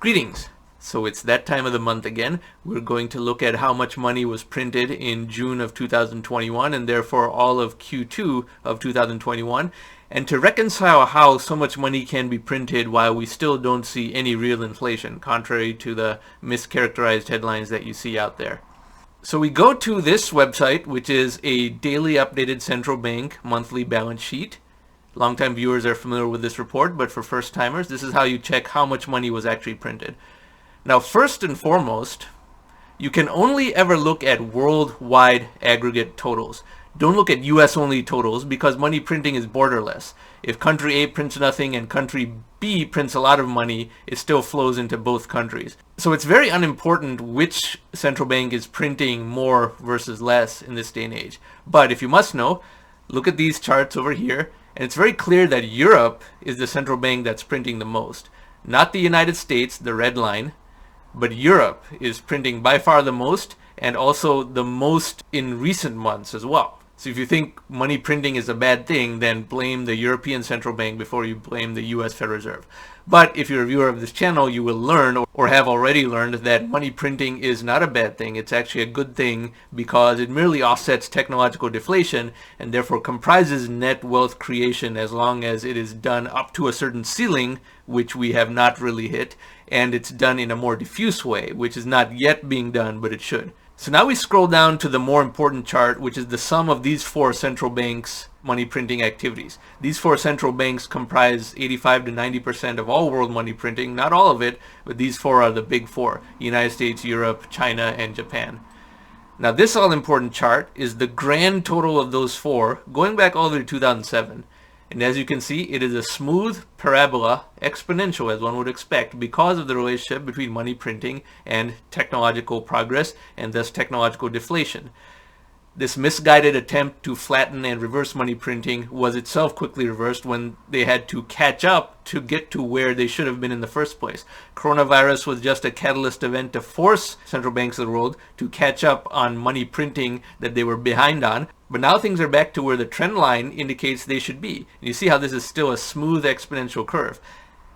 Greetings! So it's that time of the month again. We're going to look at how much money was printed in June of 2021 and therefore all of Q2 of 2021, and to reconcile how so much money can be printed while we still don't see any real inflation, contrary to the mischaracterized headlines that you see out there. So we go to this website, which is a daily updated central bank monthly balance sheet. Longtime viewers are familiar with this report, but for first timers, this is how you check how much money was actually printed. Now, first and foremost, you can only ever look at worldwide aggregate totals. Don't look at US only totals because money printing is borderless. If country A prints nothing and country B prints a lot of money, it still flows into both countries. So it's very unimportant which central bank is printing more versus less in this day and age. But if you must know, look at these charts over here, and it's very clear that Europe is the central bank that's printing the most. Not the United States, the red line, but Europe is printing by far the most, and also the most in recent months as well. So if you think money printing is a bad thing, then blame the European Central Bank before you blame the US Federal Reserve. But if you're a viewer of this channel, you will learn, or have already learned, that money printing is not a bad thing. It's actually a good thing because it merely offsets technological deflation and therefore comprises net wealth creation as long as it is done up to a certain ceiling, which we have not really hit, and it's done in a more diffuse way, which is not yet being done, but it should. So now we scroll down to the more important chart, which is the sum of these four central banks' money printing activities. These four central banks comprise 85 to 90% of all world money printing. Not all of it, but these four are the big four: United States, Europe, China, and Japan. Now this all-important chart is the grand total of those four, going back all the way to 2007. And as you can see, it is a smooth parabola, exponential as one would expect, because of the relationship between money printing and technological progress, and thus technological deflation. This misguided attempt to flatten and reverse money printing was itself quickly reversed when they had to catch up to get to where they should have been in the first place. Coronavirus was just a catalyst event to force central banks of the world to catch up on money printing that they were behind on. But now things are back to where the trend line indicates they should be. And you see how this is still a smooth exponential curve.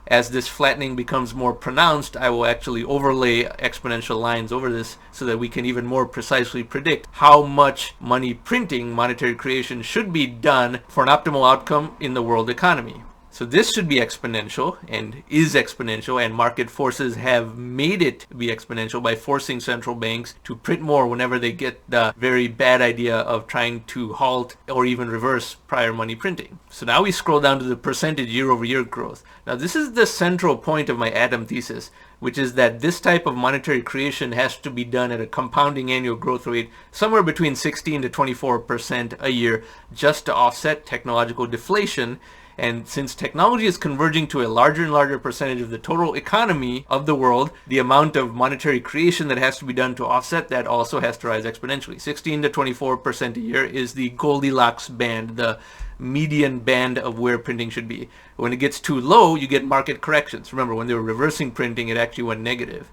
As this flattening becomes more pronounced, I will actually overlay exponential lines over this so that we can even more precisely predict how much money printing, monetary creation, should be done for an optimal outcome in the world economy. So this should be exponential and is exponential, and market forces have made it be exponential by forcing central banks to print more whenever they get the very bad idea of trying to halt or even reverse prior money printing. So now we scroll down to the percentage year-over-year growth. Now this is the central point of my atom thesis, which is that this type of monetary creation has to be done at a compounding annual growth rate somewhere between 16 to 24% a year just to offset technological deflation. And since technology is converging to a larger and larger percentage of the total economy of the world, the amount of monetary creation that has to be done to offset that also has to rise exponentially. 16 to 24% a year is the Goldilocks band, the median band of where printing should be. When it gets too low, you get market corrections. Remember, when they were reversing printing, it actually went negative.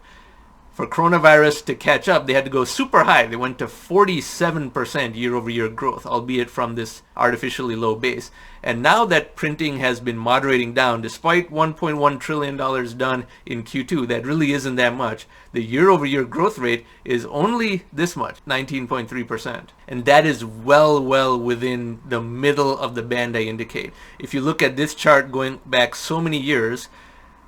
For coronavirus to catch up, they had to go super high. They went to 47% year-over-year growth, albeit from this artificially low base. And now that printing has been moderating down, despite $1.1 trillion done in Q2, that really isn't that much. The year-over-year growth rate is only this much, 19.3%. And that is well within the middle of the band I indicate. If you look at this chart going back so many years,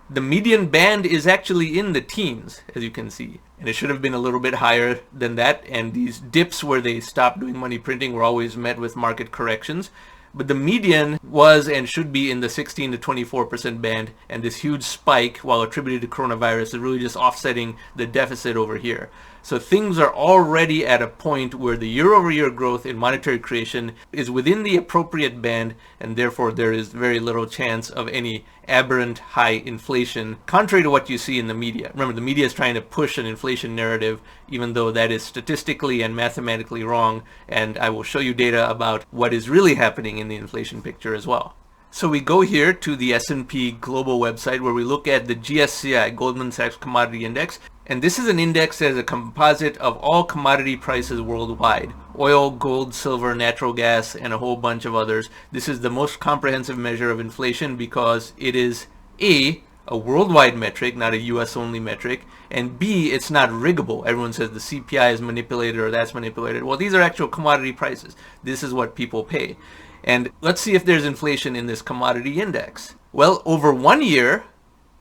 the median band is actually in the teens, as you can see, and it should have been a little bit higher than that, and these dips where they stopped doing money printing were always met with market corrections. But the median was and should be in the 16 to 24% band, and this huge spike, while attributed to coronavirus, is really just offsetting the deficit over here. So things are already at a point where the year-over-year growth in monetary creation is within the appropriate band, and therefore there is very little chance of any aberrant high inflation, contrary to what you see in the media. Remember, the media is trying to push an inflation narrative, even though that is statistically and mathematically wrong, and I will show you data about what is really happening in the inflation picture as well. So we go here to the S&P Global website where we look at the GSCI, Goldman Sachs Commodity Index. And this is an index that is a composite of all commodity prices worldwide: oil, gold, silver, natural gas, and a whole bunch of others. This is the most comprehensive measure of inflation because it is A, a worldwide metric, not a US only metric, and B, it's not riggable. Everyone says the CPI is manipulated or that's manipulated. Well, these are actual commodity prices. This is what people pay. And let's see if there's inflation in this commodity index. Well, over 1 year,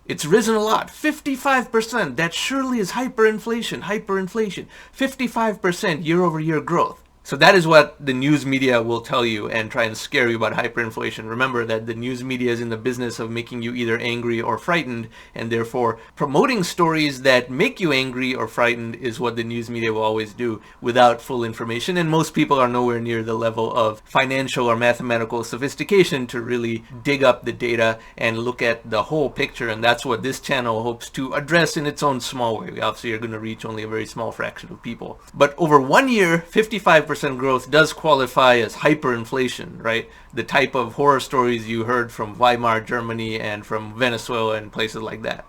it's risen a lot, 55%. That surely is hyperinflation, 55% year-over-year growth. So that is what the news media will tell you and try and scare you about hyperinflation. Remember that the news media is in the business of making you either angry or frightened, and therefore promoting stories that make you angry or frightened is what the news media will always do without full information. And most people are nowhere near the level of financial or mathematical sophistication to really dig up the data and look at the whole picture. And that's what this channel hopes to address in its own small way. Obviously, you're going to reach only a very small fraction of people. But over 1 year, 55% growth does qualify as hyperinflation, right? The type of horror stories you heard from Weimar Germany and from Venezuela and places like that.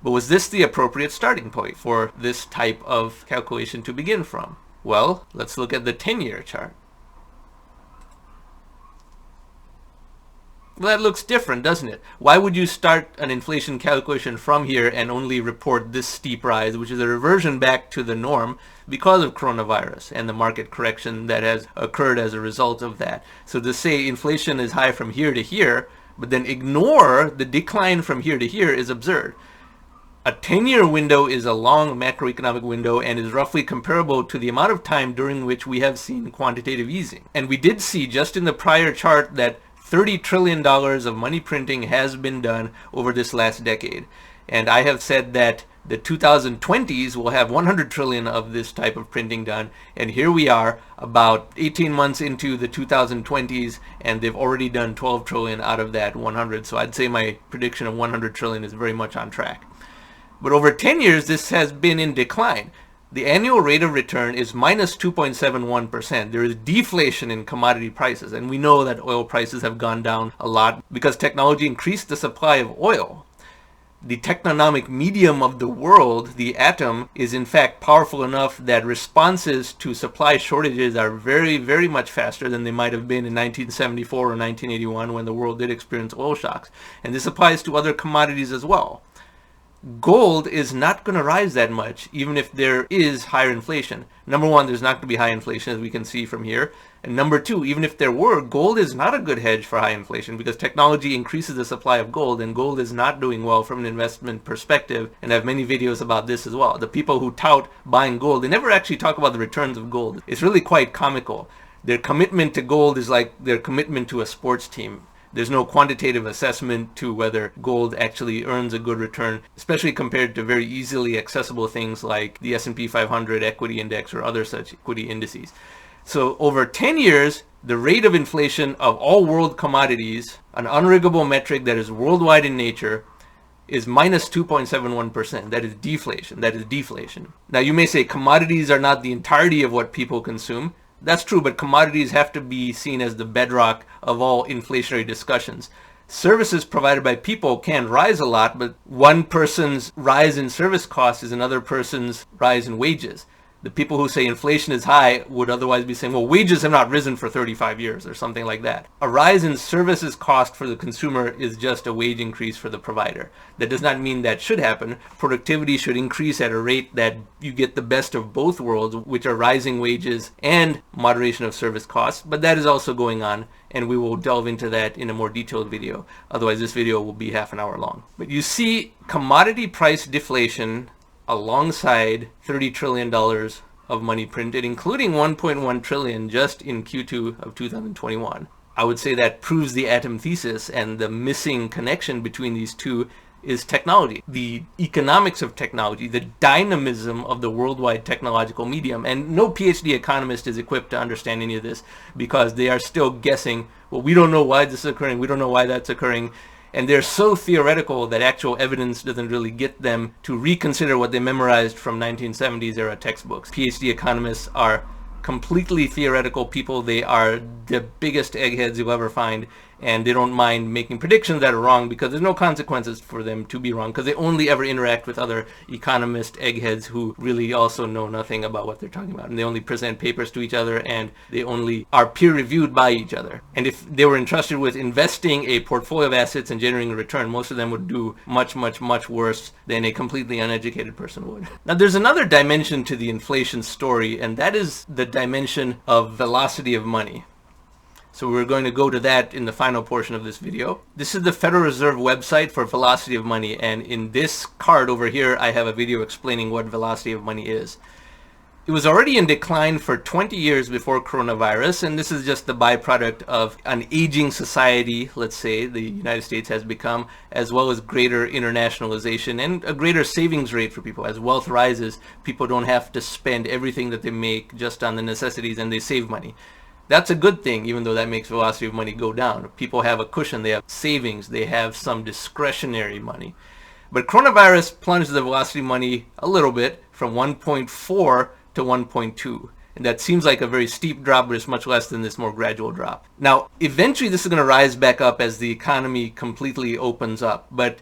But was this the appropriate starting point for this type of calculation to begin from? Well, let's look at the 10-year chart. Well, that looks different, doesn't it? Why would you start an inflation calculation from here and only report this steep rise, which is a reversion back to the norm because of coronavirus and the market correction that has occurred as a result of that? So to say inflation is high from here to here, but then ignore the decline from here to here is absurd. A 10-year window is a long macroeconomic window and is roughly comparable to the amount of time during which we have seen quantitative easing. And we did see just in the prior chart that $30 trillion of money printing has been done over this last decade. And I have said that the 2020s will have 100 trillion of this type of printing done. And here we are about 18 months into the 2020s, and they've already done 12 trillion out of that 100. So I'd say my prediction of 100 trillion is very much on track. But over 10 years, this has been in decline. The annual rate of return is minus 2.71%. There is deflation in commodity prices, and we know that oil prices have gone down a lot because technology increased the supply of oil. The technonomic medium of the world, the atom, is in fact powerful enough that responses to supply shortages are very, very much faster than they might have been in 1974 or 1981 when the world did experience oil shocks. And this applies to other commodities as well. Gold is not going to rise that much, even if there is higher inflation. Number one, there's not going to be high inflation, as we can see from here. And number two, even if there were, gold is not a good hedge for high inflation because technology increases the supply of gold, and gold is not doing well from an investment perspective. And I have many videos about this as well. The people who tout buying gold, they never actually talk about the returns of gold. It's really quite comical. Their commitment to gold is like their commitment to a sports team. There's no quantitative assessment to whether gold actually earns a good return, especially compared to very easily accessible things like the S&P 500 equity index or other such equity indices. So over 10 years, the rate of inflation of all world commodities, an unriggable metric that is worldwide in nature, is minus 2.71%. That is deflation. That is deflation. Now you may say commodities are not the entirety of what people consume. That's true, but commodities have to be seen as the bedrock of all inflationary discussions. Services provided by people can rise a lot, but one person's rise in service costs is another person's rise in wages. The people who say inflation is high would otherwise be saying, well, wages have not risen for 35 years or something like that. A rise in services cost for the consumer is just a wage increase for the provider. That does not mean that should happen. Productivity should increase at a rate that you get the best of both worlds, which are rising wages and moderation of service costs. But that is also going on, and we will delve into that in a more detailed video. Otherwise, this video will be half an hour long. But you see commodity price deflation alongside $30 trillion of money printed, including 1.1 trillion just in Q2 of 2021. I would say that proves the atom thesis, and the missing connection between these two is technology, the economics of technology, the dynamism of the worldwide technological medium. And no PhD economist is equipped to understand any of this because they are still guessing, well, we don't know why this is occurring, we don't know why that's occurring. And they're so theoretical that actual evidence doesn't really get them to reconsider what they memorized from 1970s era textbooks. PhD economists are completely theoretical people. They are the biggest eggheads you'll ever find, and they don't mind making predictions that are wrong because there's no consequences for them to be wrong, because they only ever interact with other economist eggheads who really also know nothing about what they're talking about, and they only present papers to each other, and they only are peer reviewed by each other. And if they were entrusted with investing a portfolio of assets and generating a return, most of them would do much, much, much worse than a completely uneducated person would. Now, there's another dimension to the inflation story, and that is the dimension of velocity of money. So we're going to go to that in the final portion of this video. This is the Federal Reserve website for velocity of money, and in this card over here I have a video explaining what velocity of money is. It was already in decline for 20 years before coronavirus, and this is just the byproduct of an aging society, let's say, the United States has become, as well as greater internationalization and a greater savings rate for people. As wealth rises, people don't have to spend everything that they make just on the necessities, and they save money. That's a good thing, even though that makes velocity of money go down. People have a cushion, they have savings, they have some discretionary money. But coronavirus plunged the velocity of money a little bit from 1.4 to 1.2. And that seems like a very steep drop, but it's much less than this more gradual drop. Now, eventually this is going to rise back up as the economy completely opens up. But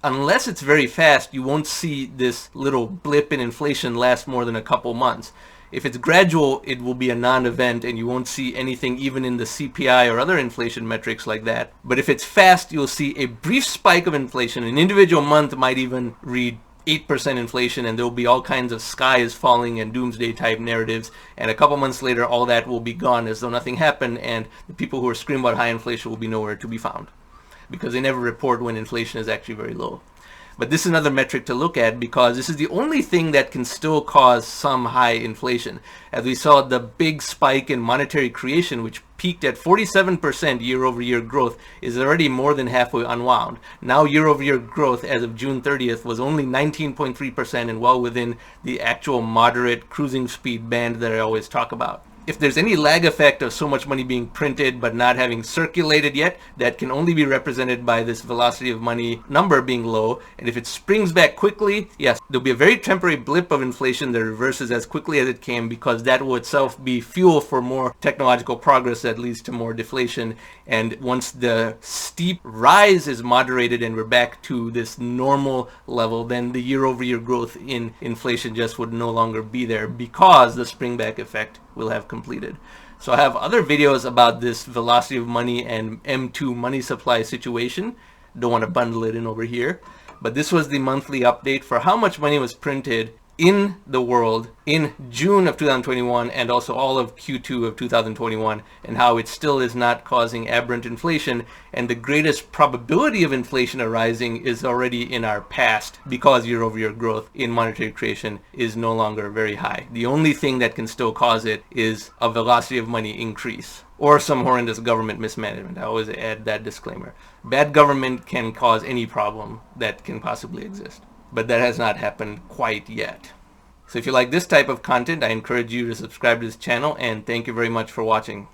unless it's very fast, you won't see this little blip in inflation last more than a couple months. If it's gradual, it will be a non-event, and you won't see anything even in the CPI or other inflation metrics like that. But if it's fast, you'll see a brief spike of inflation. An individual month might even read 8% inflation, and there'll be all kinds of sky is falling and doomsday type narratives, and a couple months later all that will be gone as though nothing happened, and the people who are screaming about high inflation will be nowhere to be found because they never report when inflation is actually very low. But this is another metric to look at, because this is the only thing that can still cause some high inflation. As we saw, the big spike in monetary creation, which peaked at 47% year-over-year growth, is already more than halfway unwound. Now year-over-year growth as of June 30th was only 19.3%, and well within the actual moderate cruising speed band that I always talk about. If there's any lag effect of so much money being printed but not having circulated yet, that can only be represented by this velocity of money number being low. And if it springs back quickly, yes, there'll be a very temporary blip of inflation that reverses as quickly as it came, because that will itself be fuel for more technological progress that leads to more deflation. And once the steep rise is moderated and we're back to this normal level, then the year-over-year growth in inflation just would no longer be there, because the springback effect will have completed. So I have other videos about this velocity of money and M2 money supply situation. Don't want to bundle it in over here. But this was the monthly update for how much money was printed in the world in June of 2021 and also all of Q2 of 2021, and how it still is not causing aberrant inflation, and the greatest probability of inflation arising is already in our past, because year-over-year growth in monetary creation is no longer very high. The only thing that can still cause it is a velocity of money increase or some horrendous government mismanagement. I always add that disclaimer. Bad government can cause any problem that can possibly exist, but that has not happened quite yet. So if you like this type of content, I encourage you to subscribe to this channel, and thank you very much for watching.